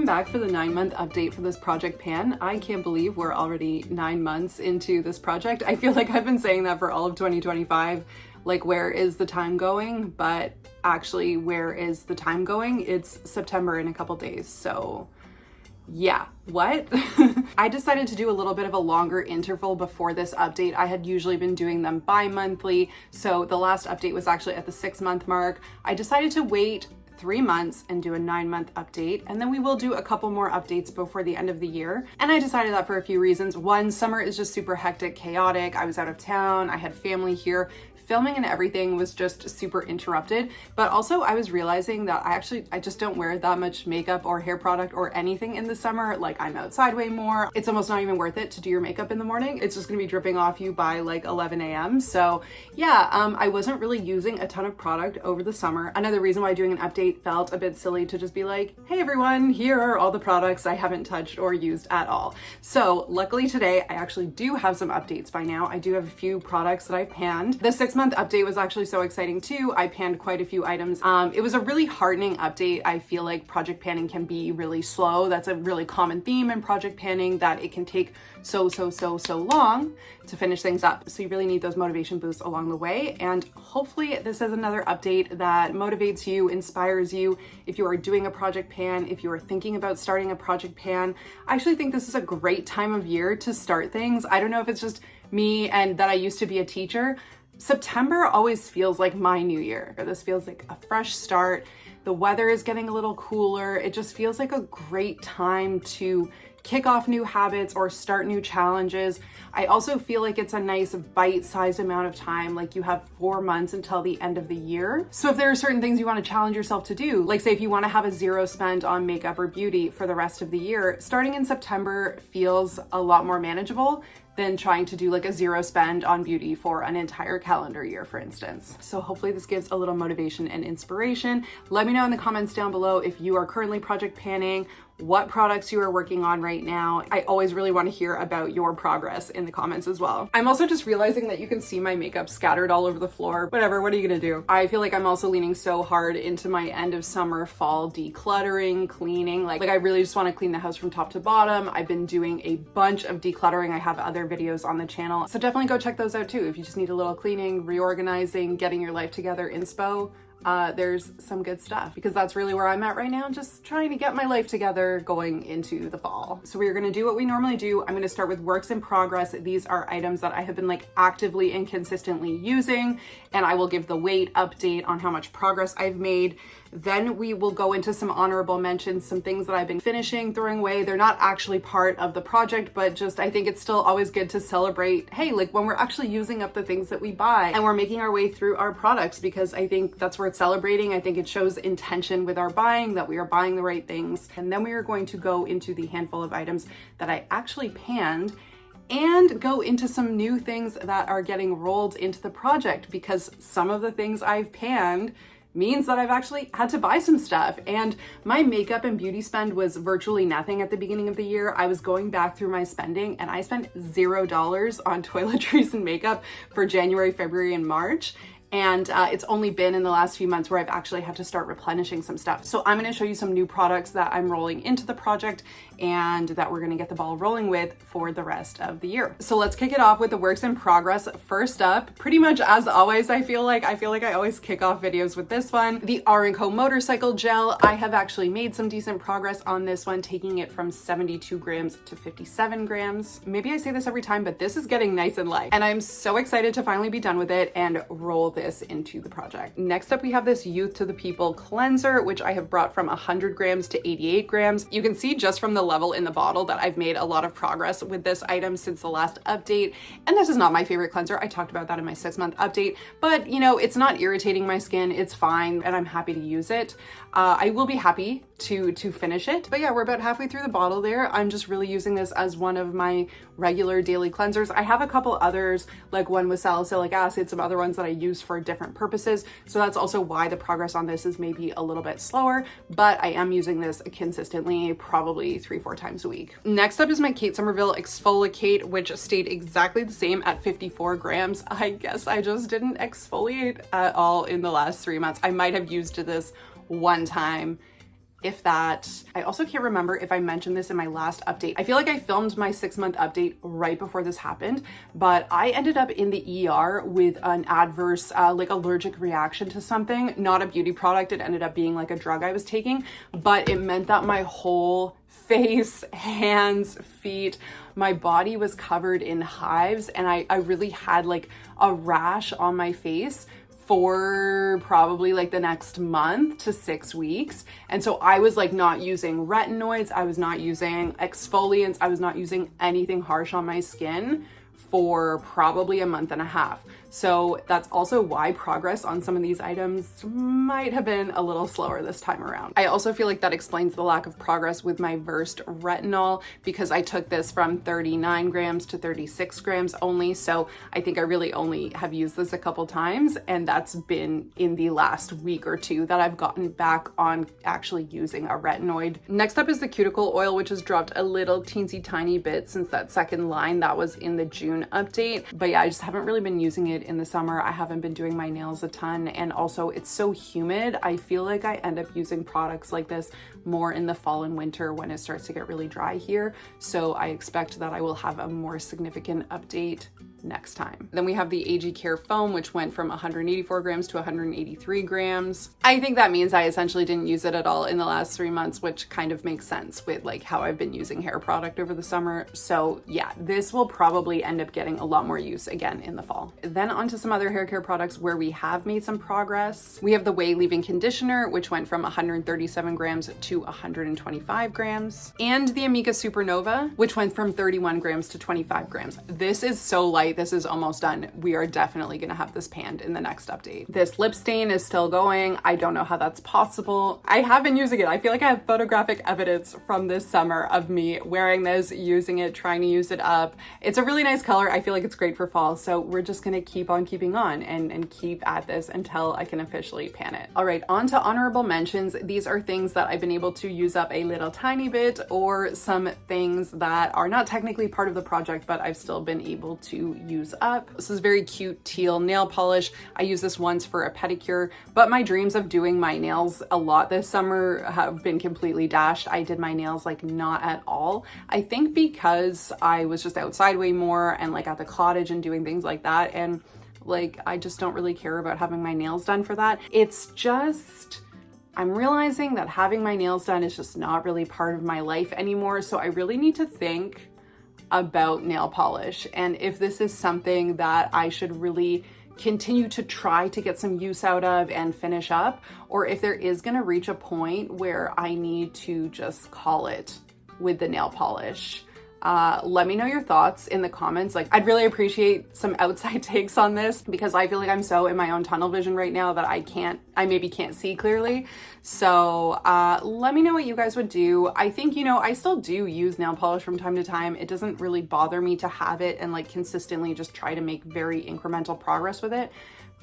Welcome back for the 9-month update for this project pan. I can't believe we're already 9 months into this project. I feel like I've been saying that for all of 2025. Like, where is the time going? But actually, where is the time going? It's September in a couple days. So yeah, what? I decided to do a little bit of a longer interval before this update. I had usually been doing them bi-monthly. So the last update was actually at the 6-month mark. I decided to wait 3 months and do a 9-month update, and then we will do a couple more updates before the end of the year. And I decided that for a few reasons. One, summer is just super hectic, chaotic. I was out of town, I had family here. Filming and everything was just super interrupted, but also I was realizing that I just don't wear that much makeup or hair product or anything in the summer. Like, I'm outside way more. It's almost not even worth it to do your makeup in the morning. It's just gonna be dripping off you by like 11 a.m. So yeah, I wasn't really using a ton of product over the summer. Another reason why doing an update felt a bit silly to just be like, hey everyone, here are all the products I haven't touched or used at all. So luckily today, I actually do have some updates by now. I do have a few products that I've panned. The 6-month update was actually so exciting too. I panned quite a few items. It was a really hardening update. I feel like project panning can be really slow. That's a really common theme in project panning, that it can take so long to finish things up. So you really need those motivation boosts along the way. And hopefully this is another update that motivates you, inspires you. If you are doing a project pan, if you are thinking about starting a project pan, I actually think this is a great time of year to start things. I don't know if it's just me and that I used to be a teacher. September always feels like my new year. This feels like a fresh start. The weather is getting a little cooler. It just feels like a great time to kick off new habits or start new challenges. I also feel like it's a nice bite-sized amount of time. Like, you have 4 months until the end of the year. So if there are certain things you want to challenge yourself to do, like say if you want to have a zero spend on makeup or beauty for the rest of the year, starting in September feels a lot more manageable than trying to do like a zero spend on beauty for an entire calendar year, for instance. So hopefully this gives a little motivation and inspiration. Let me know in the comments down below if you are currently project panning, what products you are working on right now. I always really want to hear about your progress in the comments as well. I'm also just realizing that you can see my makeup scattered all over the floor. Whatever, what are you gonna do? I feel like I'm also leaning so hard into my end of summer, fall decluttering, cleaning. Like I really just want to clean the house from top to bottom. I've been doing a bunch of decluttering. I have other videos on the channel. So definitely go check those out too. If you just need a little cleaning, reorganizing, getting your life together inspo, there's some good stuff, because that's really where I'm at right now, just trying to get my life together going into the fall. So we're gonna do what we normally do. I'm gonna start with works in progress. These are items that I have been like actively and consistently using, and I will give the weight update on how much progress I've made. Then we will go into some honorable mentions, some things that I've been finishing, throwing away. They're not actually part of the project, but just I think it's still always good to celebrate, hey, like when we're actually using up the things that we buy and we're making our way through our products, because I think that's where it's celebrating. I think it shows intention with our buying, that we are buying the right things. And then we are going to go into the handful of items that I actually panned and go into some new things that are getting rolled into the project, because some of the things I've panned means that I've actually had to buy some stuff. And my makeup and beauty spend was virtually nothing at the beginning of the year. I was going back through my spending and I spent $0 on toiletries and makeup for January, February, and March. And it's only been in the last few months where I've actually had to start replenishing some stuff. So I'm gonna show you some new products that I'm rolling into the project and that we're gonna get the ball rolling with for the rest of the year. So let's kick it off with the works in progress. First up, pretty much as always, I feel like I always kick off videos with this one, the R&Co motorcycle gel. I have actually made some decent progress on this one, taking it from 72 grams to 57 grams. Maybe I say this every time, but this is getting nice and light. And I'm so excited to finally be done with it and roll this into the project. Next up, we have this Youth to the People cleanser, which I have brought from 100 grams to 88 grams. You can see just from the level in the bottle that I've made a lot of progress with this item since the last update. And this is not my favorite cleanser. I talked about that in my 6-month update, but you know, it's not irritating my skin. It's fine, and I'm happy to use it. I will be happy to finish it. But yeah, we're about halfway through the bottle there. I'm just really using this as one of my regular daily cleansers. I have a couple others, like one with salicylic acid, some other ones that I use for different purposes. So that's also why the progress on this is maybe a little bit slower, but I am using this consistently, probably 3-4 times a week. Next up is my Kate Somerville Exfoliate, which stayed exactly the same at 54 grams. I guess I just didn't exfoliate at all in the last 3 months. I might have used this one time if that. I also can't remember if I mentioned this in my last update. I feel like I filmed my 6-month update right before this happened, but I ended up in the ER with an adverse like allergic reaction to something, not a beauty product. It ended up being like a drug I was taking, but it meant that my whole face, hands, feet, my body was covered in hives, and I really had like a rash on my face for probably like the next month to 6 weeks. And so I was like not using retinoids, I was not using exfoliants, I was not using anything harsh on my skin for probably a month and a half. So that's also why progress on some of these items might have been a little slower this time around. I also feel like that explains the lack of progress with my Versed retinol, because I took this from 39 grams to 36 grams only. So I think I really only have used this a couple times, and that's been in the last week or two that I've gotten back on actually using a retinoid. Next up is the cuticle oil, which has dropped a little teensy tiny bit since that second line that was in the June update. But yeah, I just haven't really been using it in the summer. I haven't been doing my nails a ton, and also it's so humid. I feel like I end up using products like this more in the fall and winter when it starts to get really dry here. So I expect that I will have a more significant update next time. Then we have the AG Care foam, which went from 184 grams to 183 grams. I think that means I essentially didn't use it at all in the last 3 months, which kind of makes sense with like how I've been using hair product over the summer. So yeah, this will probably end up getting a lot more use again in the fall. Then onto some other hair care products where we have made some progress. We have the Way Leave-In Conditioner, which went from 137 grams to 125 grams, and the Amika Supernova, which went from 31 grams to 25 grams. This is so light. This is almost done. We are definitely gonna have this panned in the next update. This lip stain is still going. I don't know how that's possible. I have been using it. I feel like I have photographic evidence from this summer of me wearing this, using it, trying to use it up. It's a really nice color. I feel like it's great for fall. So we're just gonna keep on keeping on and keep at this until I can officially pan it. All right, on to honorable mentions. These are things that I've been able to use up a little tiny bit, or some things that are not technically part of the project, but I've still been able to use up. This is very cute teal nail polish. I used this once for a pedicure, but my dreams of doing my nails a lot this summer have been completely dashed. I did my nails like not at all. I think because I was just outside way more and like at the cottage and doing things like that, and like I just don't really care about having my nails done for that. It's just, I'm realizing that having my nails done is just not really part of my life anymore. So I really need to think about nail polish, and if this is something that I should really continue to try to get some use out of and finish up, or if there is going to reach a point where I need to just call it with the nail polish. Let me know your thoughts in the comments. Like, I'd really appreciate some outside takes on this, because I feel like I'm so in my own tunnel vision right now that I maybe can't see clearly. So let me know what you guys would do. I think, I still do use nail polish from time to time. It doesn't really bother me to have it and like consistently just try to make very incremental progress with it.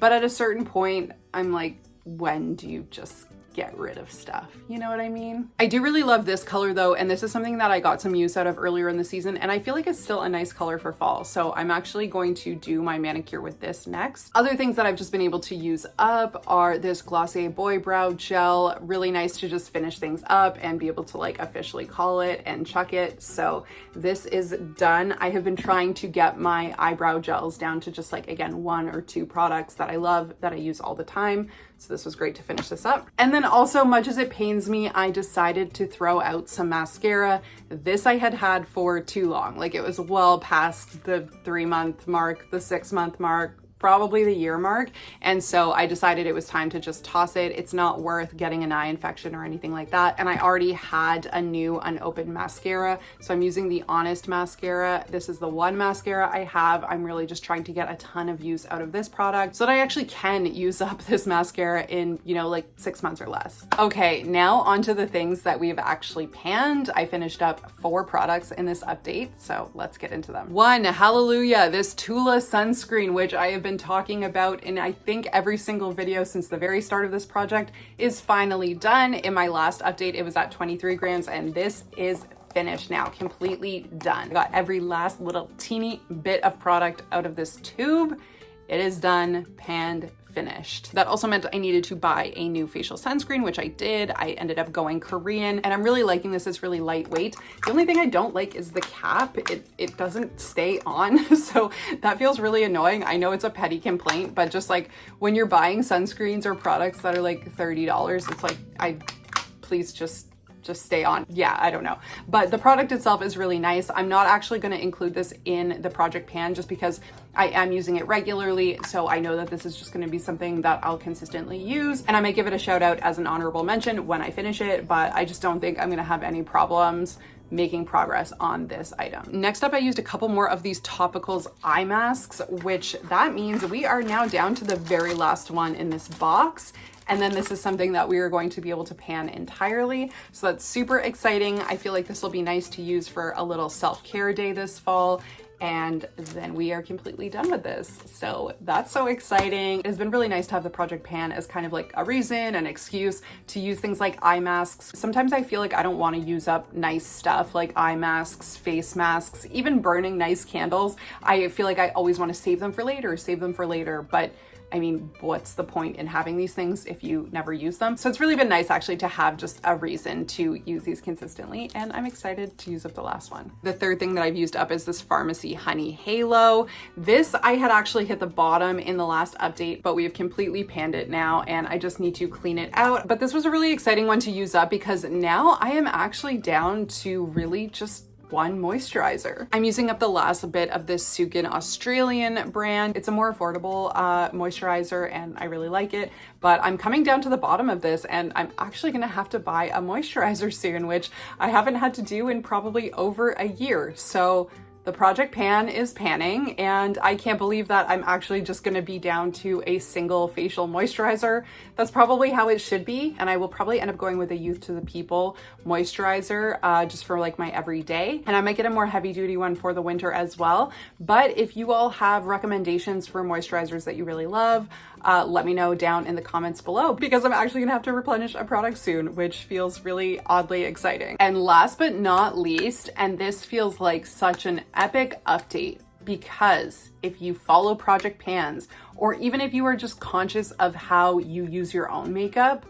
But at a certain point, I'm like, when do you just get rid of stuff? You know what I mean? I do really love this color though, and this is something that I got some use out of earlier in the season, and I feel like it's still a nice color for fall. So I'm actually going to do my manicure with this next. Other things that I've just been able to use up are this Glossier Boy Brow Gel. Really nice to just finish things up and be able to like officially call it and chuck it. So this is done. I have been trying to get my eyebrow gels down to just like, again, 1 or 2 products that I love, that I use all the time. So this was great to finish this up. And then also, much as it pains me, I decided to throw out some mascara. This I had had for too long. Like, it was well past the 3-month mark, the 6-month mark, probably the year mark. And so I decided it was time to just toss it. It's not worth getting an eye infection or anything like that. And I already had a new unopened mascara. So I'm using the Honest mascara. This is the one mascara I have. I'm really just trying to get a ton of use out of this product so that I actually can use up this mascara in, like 6 months or less. Okay, now onto the things that we've actually panned. I finished up 4 products in this update, so let's get into them. 1, hallelujah, this Tula sunscreen, which I have been talking about in I think every single video since the very start of this project, is finally done. In my last update, it was at 23 grams, and this is finished now, completely done. I got every last little teeny bit of product out of this tube. It is done, panned, finished. That also meant I needed to buy a new facial sunscreen, which I did. I ended up going Korean, and I'm really liking this. It's really lightweight. The only thing I don't like is the cap. It doesn't stay on, so that feels really annoying. I know it's a petty complaint, but just like when you're buying sunscreens or products that are like $30, it's like, please just stay on. Yeah, I don't know. But the product itself is really nice. I'm not actually going to include this in the project pan just because I am using it regularly. So I know that this is just going to be something that I'll consistently use. And I might give it a shout out as an honorable mention when I finish it, but I just don't think I'm going to have any problems making progress on this item. Next up, I used a couple more of these topicals eye masks, which that means we are now down to the very last one in this box. And then this is something that we are going to be able to pan entirely. So that's super exciting. I feel like this will be nice to use for a little self-care day this fall. And then we are completely done with this. So that's so exciting. It has been really nice to have the project pan as kind of like a reason, an excuse to use things like eye masks. Sometimes I feel like I don't want to use up nice stuff like eye masks, face masks, even burning nice candles. I feel like I always want to save them for later, but I mean, what's the point in having these things if you never use them? So it's really been nice actually to have just a reason to use these consistently, and I'm excited to use up the last one. The third thing that I've used up is this Pharmacy Honey Halo. This I had actually hit the bottom in the last update, but we have completely panned it now and I just need to clean it out. But this was a really exciting one to use up because now I am actually down to really just one moisturizer. I'm using up the last bit of this Sukin Australian brand. It's a more affordable moisturizer and I really like it, but I'm coming down to the bottom of this and I'm actually gonna have to buy a moisturizer soon, which I haven't had to do in probably over a year. So the project pan is panning and I can't believe that I'm actually just gonna be down to a single facial moisturizer. That's probably how it should be. And I will probably end up going with a Youth to the People moisturizer just for like my everyday. And I might get a more heavy duty one for the winter as well. But if you all have recommendations for moisturizers that you really love, let me know down in the comments below because I'm actually gonna have to replenish a product soon, which feels really oddly exciting. And last but not least, and this feels like such an epic update because if you follow project pans, or even if you are just conscious of how you use your own makeup,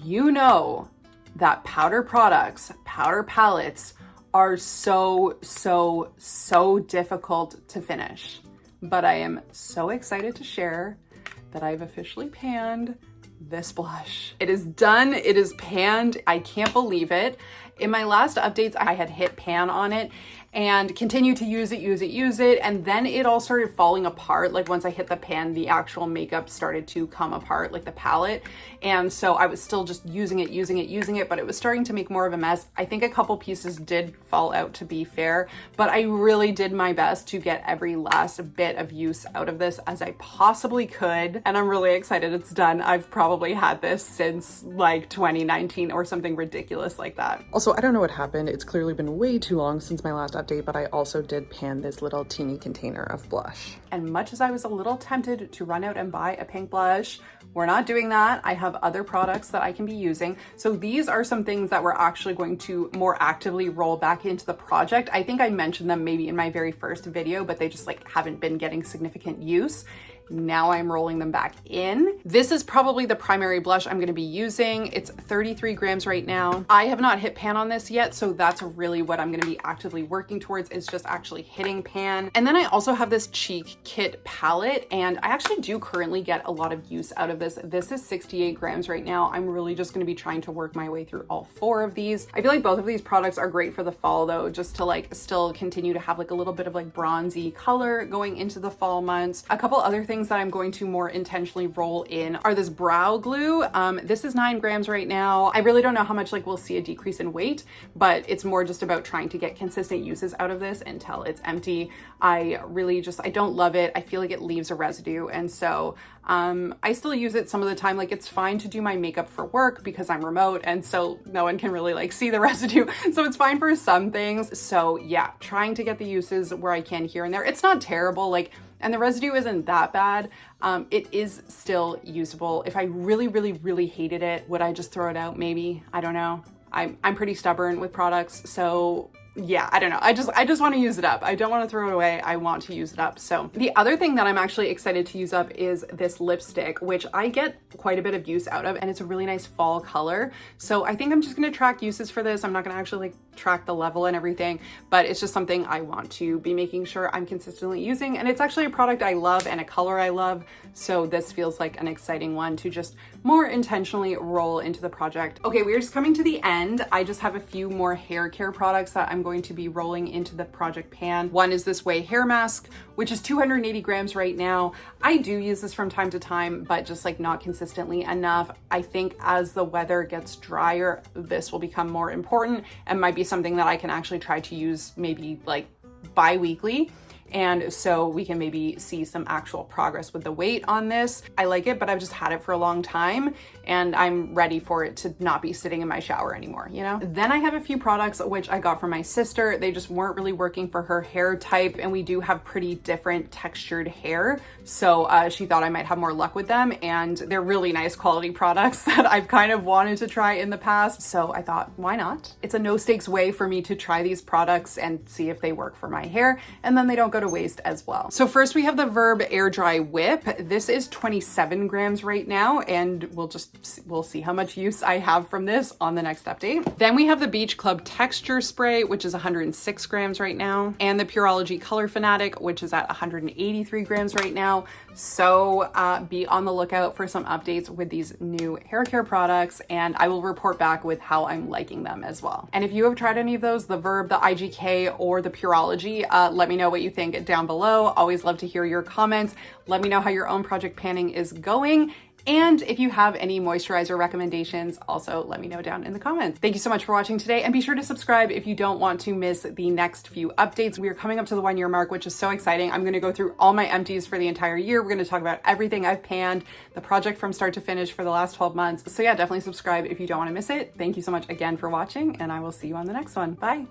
you know that powder products, powder palettes are so difficult to finish. But I am so excited to share that I've officially panned this blush. It is done, it is panned. I can't believe it. In my last updates, I had hit pan on it and continued to use it. And then it all started falling apart. Like once I hit the pan, the actual makeup started to come apart, like the palette. And so I was still just using it, but it was starting to make more of a mess. I think a couple pieces did fall out, to be fair, but I really did my best to get every last bit of use out of this as I possibly could. And I'm really excited it's done. I've probably had this since like 2019 or something ridiculous like that. Also, I don't know what happened. It's clearly been way too long since my last update, but I also did pan this little teeny container of blush. And much as I was a little tempted to run out and buy a pink blush, we're not doing that. I have other products that I can be using. So these are some things that we're actually going to more actively roll back into the project. I think I mentioned them maybe in my very first video, but they just like haven't been getting significant use. Now I'm rolling them back in. This is probably the primary blush I'm gonna be using. It's 33 grams right now. I have not hit pan on this yet, so that's really what I'm gonna be actively working towards, is just actually hitting pan. And then I also have this Cheek Kit palette, and I actually do currently get a lot of use out of this. This is 68 grams right now. I'm really just gonna be trying to work my way through all 4 of these. I feel like both of these products are great for the fall though, just to like still continue to have like a little bit of like bronzy color going into the fall months. A couple other things that I'm going to more intentionally roll in are this brow glue. This is 9 grams right now. I really don't know how much like we'll see a decrease in weight, but it's more just about trying to get consistent uses out of this until it's empty. I don't love it. I feel like it leaves a residue. And so I still use it some of the time. Like it's fine to do my makeup for work because I'm remote and so no one can really like see the residue. So it's fine for some things. So yeah, trying to get the uses where I can here and there. It's not terrible. And the residue isn't that bad. It is still usable. If I really hated it, would I just throw it out? Maybe, I don't know. I'm pretty stubborn with products. So yeah, I don't know. I just want to use it up. I don't want to throw it away. I want to use it up. So the other thing that I'm actually excited to use up is this lipstick, which I get quite a bit of use out of, and it's a really nice fall color. So I think I'm just going to track uses for this. I'm not going to actually like track the level and everything, but it's just something I want to be making sure I'm consistently using. And it's actually a product I love and a color I love. So this feels like an exciting one to just more intentionally roll into the project. Okay, we're just coming to the end. I just have a few more hair care products that I'm going to be rolling into the project pan. One is this Way hair mask, which is 280 grams right now. I do use this from time to time, but just like not consistently enough. I think as the weather gets drier, this will become more important and might be something that I can actually try to use maybe like bi-weekly. And so we can maybe see some actual progress with the weight on this. I like it, but I've just had it for a long time and I'm ready for it to not be sitting in my shower anymore, you know? Then I have a few products which I got from my sister. They just weren't really working for her hair type, and we do have pretty different textured hair. So she thought I might have more luck with them, and they're really nice quality products that I've kind of wanted to try in the past. So I thought, why not? It's a no stakes way for me to try these products and see if they work for my hair, and then they don't go to waste as well. So first we have the Verb Air Dry Whip. This is 27 grams right now, and we'll see how much use I have from this on the next update. Then we have the Beach Club Texture Spray, which is 106 grams right now, and the Pureology Color Fanatic, which is at 183 grams right now. So be on the lookout for some updates with these new hair care products, and I will report back with how I'm liking them as well. And if you have tried any of those, the Verb, the IGK, or the Pureology, let me know what you think down below. Always love to hear your comments. Let me know how your own project panning is going. And if you have any moisturizer recommendations, also let me know down in the comments. Thank you so much for watching today, and be sure to subscribe if you don't want to miss the next few updates. We are coming up to the 1 year mark, which is so exciting. I'm going to go through all my empties for the entire year. We're going to talk about everything I've panned, the project from start to finish for the last 12 months. So yeah, definitely subscribe if you don't want to miss it. Thank you so much again for watching, and I will see you on the next one. Bye.